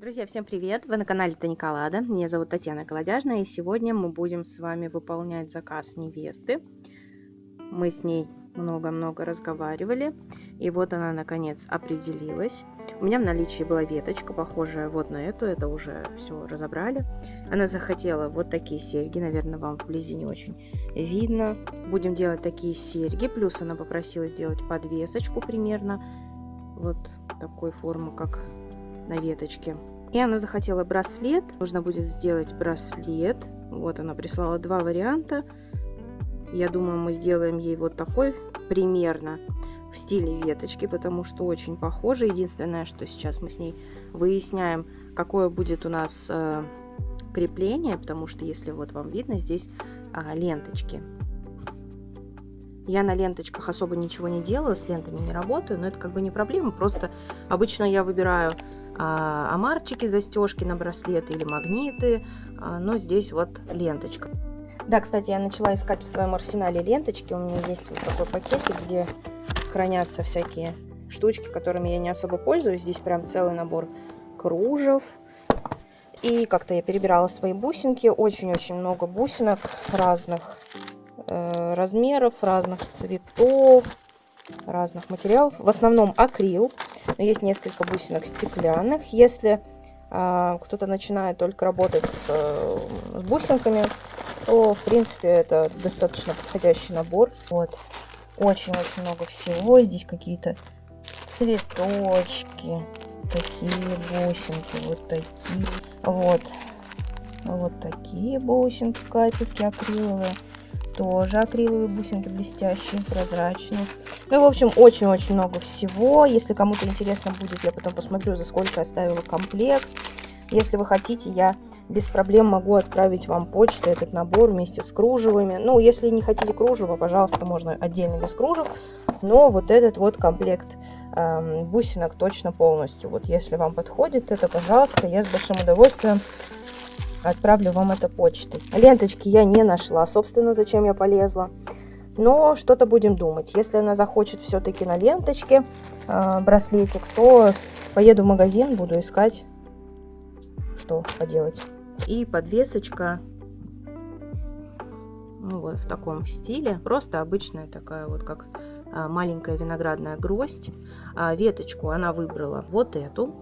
Друзья, всем привет! Вы на канале Таниколада. Меня зовут Татьяна Колодяжная, и сегодня мы будем с вами выполнять заказ невесты. Мы с ней много-много разговаривали, и вот она наконец определилась. У меня в наличии была веточка, похожая вот на эту, это уже все разобрали. Она захотела вот такие серьги, наверное, вам вблизи не очень видно. Будем делать такие серьги, плюс она попросила сделать подвесочку примерно вот такой формы, как на веточке. И она захотела браслет. Нужно будет сделать браслет. Вот она прислала два варианта. Я думаю, мы сделаем ей вот такой примерно в стиле веточки, потому что очень похоже. Единственное, что сейчас мы с ней выясняем, какое будет у нас крепление, потому что если вот вам видно, здесь ленточки. Я на ленточках особо ничего не делаю, с лентами не работаю, но это как бы не проблема. Просто обычно я выбираю омарчики, застежки на браслеты или магниты, но здесь вот ленточка. Да, кстати, я начала искать в своем арсенале ленточки. У меня есть вот такой пакетик, где хранятся всякие штучки, которыми я не особо пользуюсь. Здесь прям целый набор кружев. И как-то я перебирала свои бусинки. Очень-очень много бусинок разных размеров, разных цветов, разных материалов. В основном акрил. Но есть несколько бусинок стеклянных. Если кто-то начинает только работать с бусинками, то, в принципе, это достаточно подходящий набор. Вот. Очень-очень много всего. Здесь какие-то цветочки. Такие бусинки. Вот такие. Вот такие бусинки, капельки акриловые. Тоже акриловые бусинки блестящие, прозрачные. Ну, в общем, очень-очень много всего. Если кому-то интересно будет, я потом посмотрю, за сколько я ставила комплект. Если вы хотите, я без проблем могу отправить вам почтой этот набор вместе с кружевами. Ну, если не хотите кружева, пожалуйста, можно отдельно без кружев. Но вот этот вот комплект бусинок точно полностью. Вот если вам подходит это, пожалуйста, я с большим удовольствием отправлю вам это почтой. Ленточки я не нашла, собственно, зачем я полезла. Но что-то будем думать. Если она захочет все-таки на ленточке браслетик, то поеду в магазин, буду искать, что поделать. И подвесочка, ну, вот в таком стиле. Просто обычная такая вот, как маленькая виноградная гроздь. Веточку она выбрала вот эту.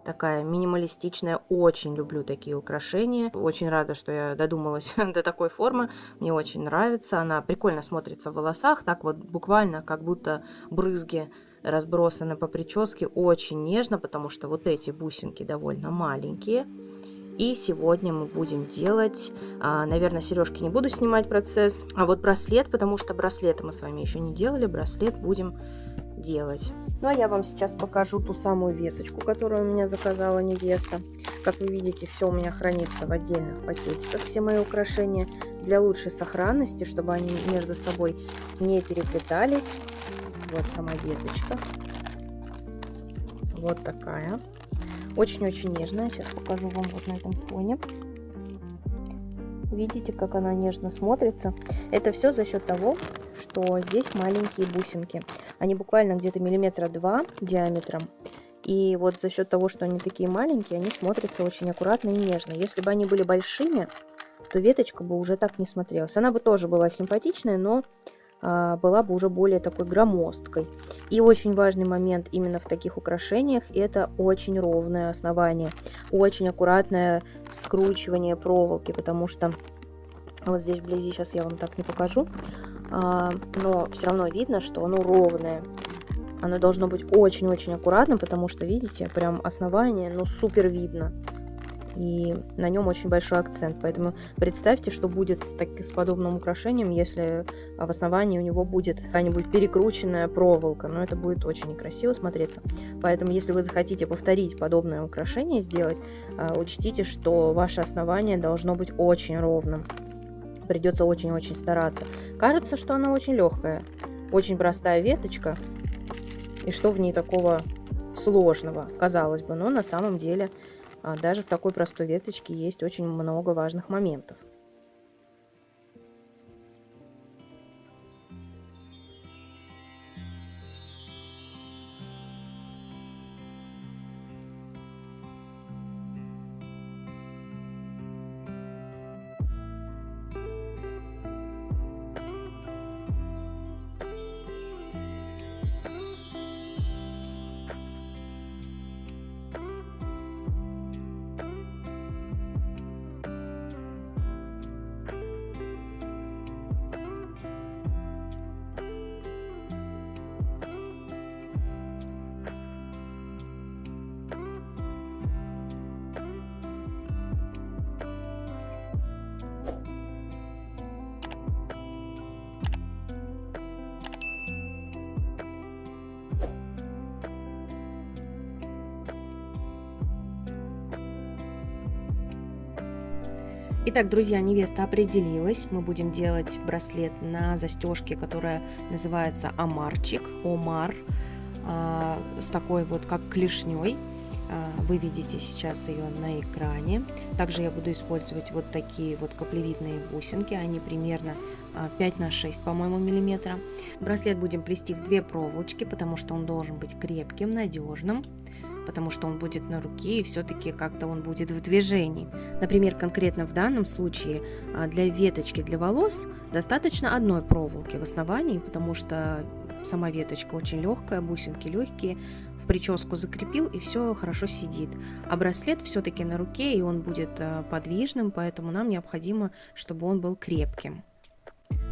Такая минималистичная. Очень люблю такие украшения. Очень рада, что я додумалась до такой формы. Мне очень нравится. Она прикольно смотрится в волосах. Так вот буквально как будто брызги разбросаны по прическе. Очень нежно, потому что вот эти бусинки довольно маленькие. И сегодня мы будем делать, наверное, сережки не буду снимать процесс, а вот браслет, потому что браслеты мы с вами еще не делали. Браслет будем делать. Ну а я вам сейчас покажу ту самую веточку, которую у меня заказала невеста. Как вы видите, все у меня хранится в отдельных пакетиках, все мои украшения, для лучшей сохранности, чтобы они между собой не переплетались. Вот сама веточка. Вот такая. Очень-очень нежная. Сейчас покажу вам вот на этом фоне. Видите, как она нежно смотрится? Это все за счет того, что здесь маленькие бусинки. Они буквально где-то миллиметра 2 диаметром. И вот за счет того, что они такие маленькие, они смотрятся очень аккуратно и нежно. Если бы они были большими, то веточка бы уже так не смотрелась. Она бы тоже была симпатичная, но была бы уже более такой громоздкой. И очень важный момент именно в таких украшениях — это очень ровное основание, очень аккуратное скручивание проволоки, потому что вот здесь вблизи, сейчас я вам так не покажу, но все равно видно, что оно ровное. Оно должно быть очень-очень аккуратным, потому что, видите, прям основание, ну, супер видно. И на нем очень большой акцент. Поэтому представьте, что будет с подобным украшением, если в основании у него будет какая-нибудь перекрученная проволока. Но это будет очень некрасиво смотреться. Поэтому, если вы захотите повторить подобное украшение сделать, учтите, что ваше основание должно быть очень ровным. Придется очень-очень стараться. Кажется, что она очень легкая. Очень простая веточка. И что в ней такого сложного, казалось бы. Но на самом деле даже в такой простой веточке есть очень много важных моментов. Итак, друзья, невеста определилась. Мы будем делать браслет на застежке, которая называется омарчик, омар, с такой вот как клешней. Вы видите сейчас ее на экране. Также я буду использовать вот такие вот каплевидные бусинки. Они примерно 5 на 6, по-моему, миллиметра. Браслет будем плести в 2 проволочки, потому что он должен быть крепким, надежным, потому что он будет на руке и все-таки как-то он будет в движении. Например, конкретно в данном случае для веточки для волос достаточно одной проволоки в основании, потому что сама веточка очень легкая, бусинки легкие, в прическу закрепил и все хорошо сидит. А браслет все-таки на руке и он будет подвижным, поэтому нам необходимо, чтобы он был крепким.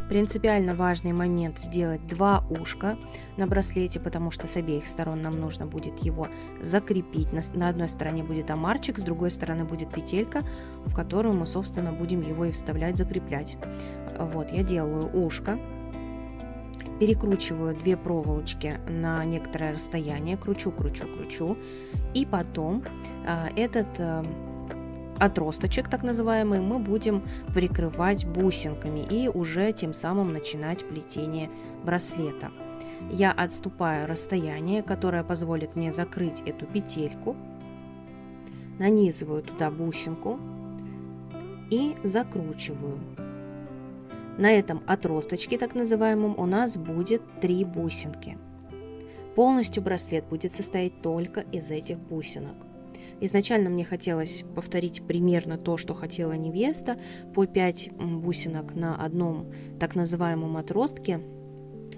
Принципиально важный момент сделать 2 ушка на браслете, потому что с обеих сторон нам нужно будет его закрепить. На одной стороне будет омарчик, с другой стороны будет петелька, в которую мы, собственно, будем его и вставлять, закреплять. Вот, я делаю ушко, перекручиваю 2 проволочки на некоторое расстояние, кручу, и потом этот отросточек, так называемый, мы будем прикрывать бусинками и уже тем самым начинать плетение браслета. Я отступаю расстояние, которое позволит мне закрыть эту петельку, нанизываю туда бусинку и закручиваю. На этом отросточке, так называемом, у нас будет 3 бусинки. Полностью браслет будет состоять только из этих бусинок. Изначально мне хотелось повторить примерно то, что хотела невеста, по 5 бусинок на одном так называемом отростке,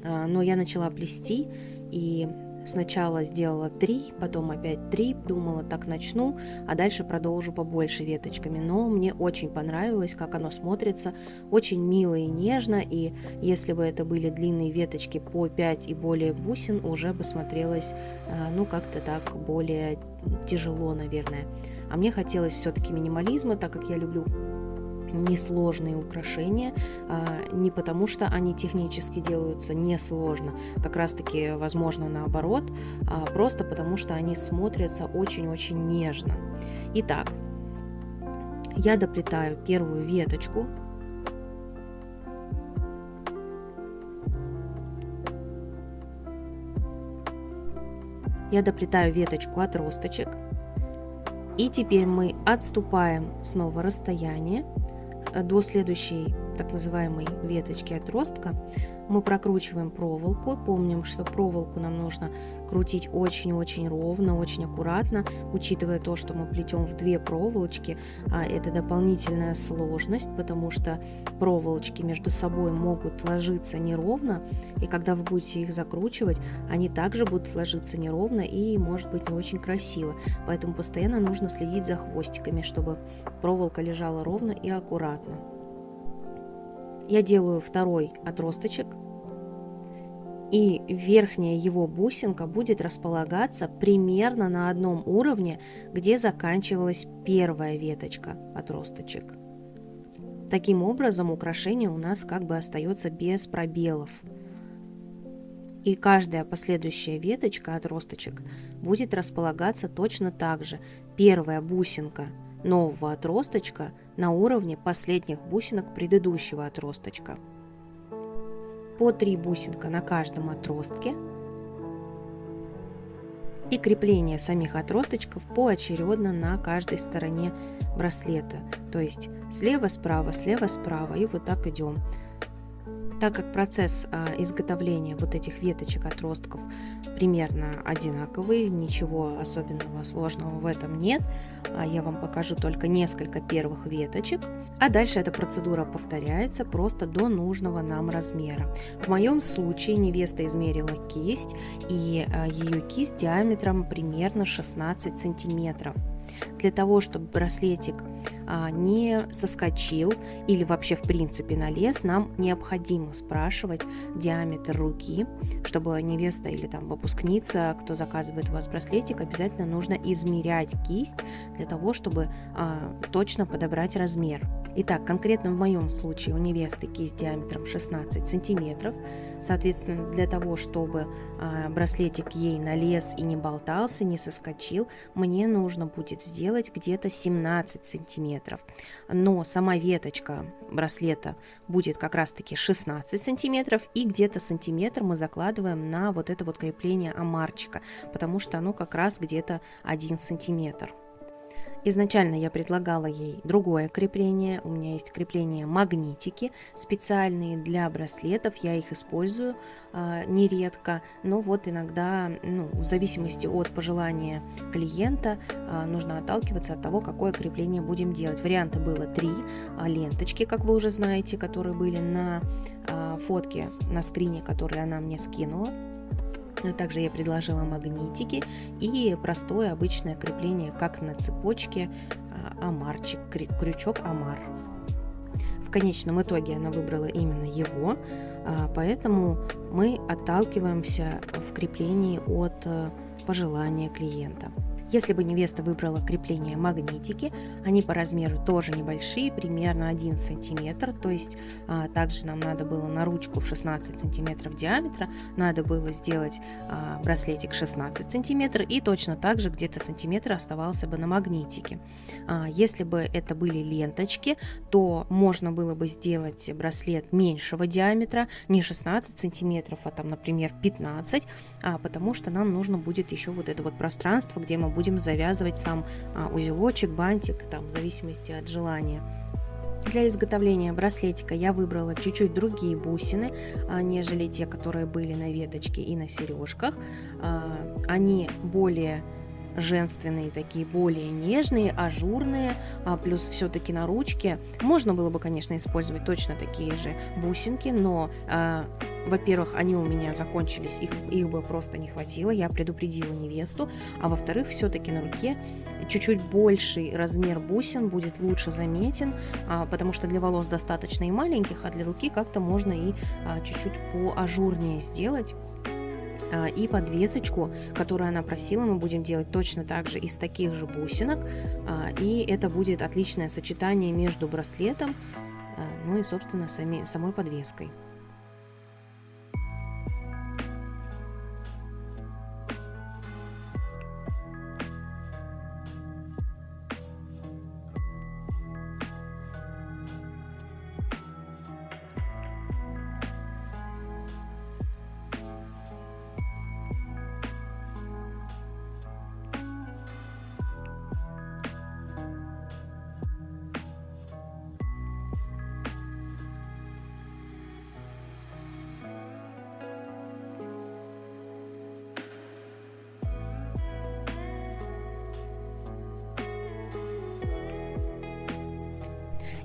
но я начала плести и сначала сделала 3, потом опять 3, думала, так начну, а дальше продолжу побольше веточками, но мне очень понравилось, как оно смотрится, очень мило и нежно, и если бы это были длинные веточки по 5 и более бусин, уже бы смотрелось, ну, как-то так более тяжело, наверное. А мне хотелось все-таки минимализма, так как я люблю несложные украшения, не потому что они технически делаются несложно, как раз таки возможно наоборот, а просто потому что они смотрятся очень-очень нежно. Итак, я доплетаю первую веточку, отросточек, и теперь мы отступаем снова расстояние до следующей так называемой веточки отростка. Мы прокручиваем проволоку. Помним, что проволоку нам нужно крутить очень-очень ровно, очень аккуратно, учитывая то, что мы плетем в 2 проволочки. Это дополнительная сложность, потому что проволочки между собой могут ложиться неровно, и когда вы будете их закручивать, они также будут ложиться неровно и может быть не очень красиво. Поэтому постоянно нужно следить за хвостиками, чтобы проволока лежала ровно и аккуратно. Я делаю второй отросточек, и верхняя его бусинка будет располагаться примерно на одном уровне, где заканчивалась первая веточка отросточек. Таким образом, украшение у нас как бы остается без пробелов. И каждая последующая веточка отросточек будет располагаться точно так же. Первая бусинка нового отросточка на уровне последних бусинок предыдущего отросточка. По 3 бусинка на каждом отростке. И крепление самих отросточков поочередно на каждой стороне браслета. То есть слева, справа, и вот так идем. Так как процесс изготовления вот этих веточек отростков примерно одинаковый, ничего особенного сложного в этом нет, я вам покажу только несколько первых веточек, а дальше эта процедура повторяется просто до нужного нам размера. В моем случае невеста измерила кисть, и ее кисть диаметром примерно 16 сантиметров. Для того, чтобы браслетик не соскочил или вообще в принципе налез, нам необходимо спрашивать диаметр руки, чтобы невеста или там выпускница, кто заказывает у вас браслетик, обязательно нужно измерять кисть для того, чтобы точно подобрать размер. Итак, конкретно в моем случае у невесты кисть диаметром 16 сантиметров. Соответственно, для того, чтобы браслетик ей налез и не болтался, не соскочил, мне нужно будет сделать где-то 17 сантиметров. Но сама веточка браслета будет как раз-таки 16 сантиметров, и где-то сантиметр мы закладываем на вот это вот крепление омарчика, потому что оно как раз где-то 1 сантиметр. Изначально я предлагала ей другое крепление. У меня есть крепление магнитики специальные для браслетов. Я их использую нередко, но вот иногда, в зависимости от пожелания клиента, нужно отталкиваться от того, какое крепление будем делать. Варианта было 3. Ленточки, как вы уже знаете, которые были на фотке, на скрине, который она мне скинула. Также я предложила магнитики и простое обычное крепление, как на цепочке, омарчик, крючок омар. В конечном итоге она выбрала именно его, поэтому мы отталкиваемся в креплении от пожелания клиента. Если бы невеста выбрала крепление магнитики, они по размеру тоже небольшие, примерно 1 сантиметр, то есть также нам надо было на ручку в 16 сантиметров диаметра, надо было сделать браслетик 16 сантиметров, и точно так же где-то сантиметр оставался бы на магнитике. Если бы это были ленточки, то можно было бы сделать браслет меньшего диаметра, не 16 сантиметров, а там, например, 15, потому что нам нужно будет еще вот это вот пространство, где мы будем завязывать сам узелочек, бантик, там, в зависимости от желания. Для изготовления браслетика я выбрала чуть-чуть другие бусины, нежели те, которые были на веточке и на сережках. Они более женственные, такие более нежные, ажурные, плюс все-таки на ручке можно было бы, конечно, использовать точно такие же бусинки, но во-первых, они у меня закончились, их бы просто не хватило, я предупредила невесту, а во-вторых, все-таки на руке чуть-чуть больший размер бусин будет лучше заметен, потому что для волос достаточно и маленьких, а для руки как-то можно и чуть-чуть поажурнее сделать. И подвесочку, которую она просила, мы будем делать точно так же из таких же бусинок, и это будет отличное сочетание между браслетом, ну и, собственно, самой подвеской.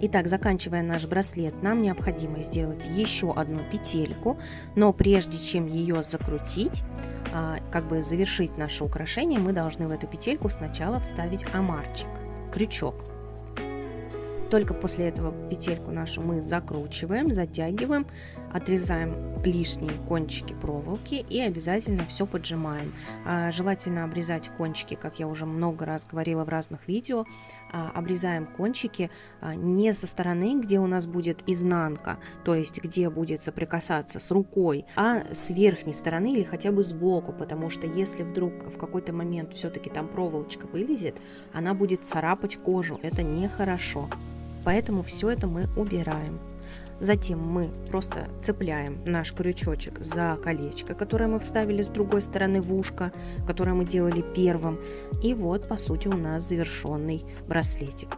Итак, заканчивая наш браслет, нам необходимо сделать еще одну петельку, но прежде чем ее закрутить, как бы завершить наше украшение, мы должны в эту петельку сначала вставить омарчик, крючок. Только после этого петельку нашу мы закручиваем, затягиваем, отрезаем лишние кончики проволоки и обязательно все поджимаем. Желательно обрезать кончики, как я уже много раз говорила в разных видео, обрезаем кончики не со стороны, где у нас будет изнанка, то есть где будет соприкасаться с рукой, а с верхней стороны или хотя бы сбоку, потому что если вдруг в какой-то момент все-таки там проволочка вылезет, она будет царапать кожу, это нехорошо. Поэтому все это мы убираем. Затем мы просто цепляем наш крючочек за колечко, которое мы вставили с другой стороны в ушко, которое мы делали первым. И вот, по сути, у нас завершенный браслетик.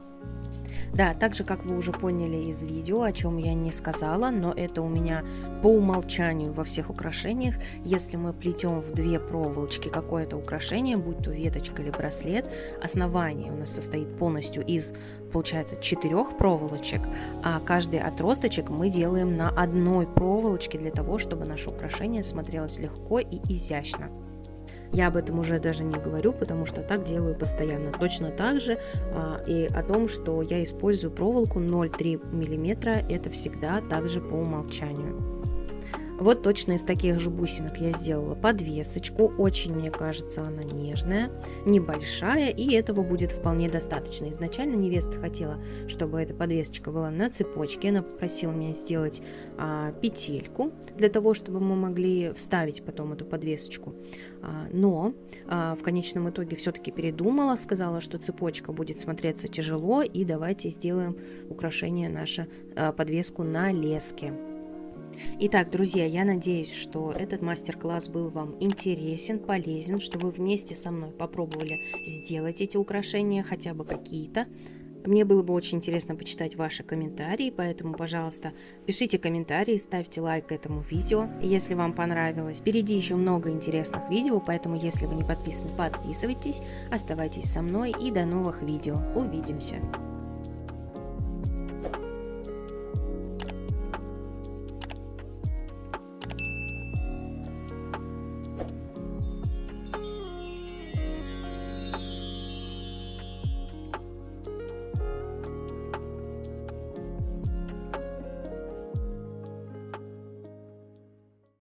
Да, так же, как вы уже поняли из видео, о чем я не сказала, но это у меня по умолчанию во всех украшениях. Если мы плетем в 2 проволочки какое-то украшение, будь то веточка или браслет, основание у нас состоит полностью из, получается, 4 проволочек, а каждый отросточек мы делаем на одной проволочке для того, чтобы наше украшение смотрелось легко и изящно. Я об этом уже даже не говорю, потому что так делаю постоянно. Точно так же и о том, что я использую проволоку 0,3 мм, это всегда также по умолчанию. Вот точно из таких же бусинок я сделала подвесочку. Очень, мне кажется, она нежная, небольшая, и этого будет вполне достаточно. Изначально невеста хотела, чтобы эта подвесочка была на цепочке. Она попросила меня сделать петельку для того, чтобы мы могли вставить потом эту подвесочку. Но в конечном итоге все-таки передумала, сказала, что цепочка будет смотреться тяжело, и давайте сделаем украшение наше, подвеску на леске. Итак, друзья, я надеюсь, что этот мастер-класс был вам интересен, полезен, что вы вместе со мной попробовали сделать эти украшения, хотя бы какие-то. Мне было бы очень интересно почитать ваши комментарии, поэтому, пожалуйста, пишите комментарии, ставьте лайк этому видео, если вам понравилось. Впереди еще много интересных видео, поэтому, если вы не подписаны, подписывайтесь, оставайтесь со мной и до новых видео. Увидимся!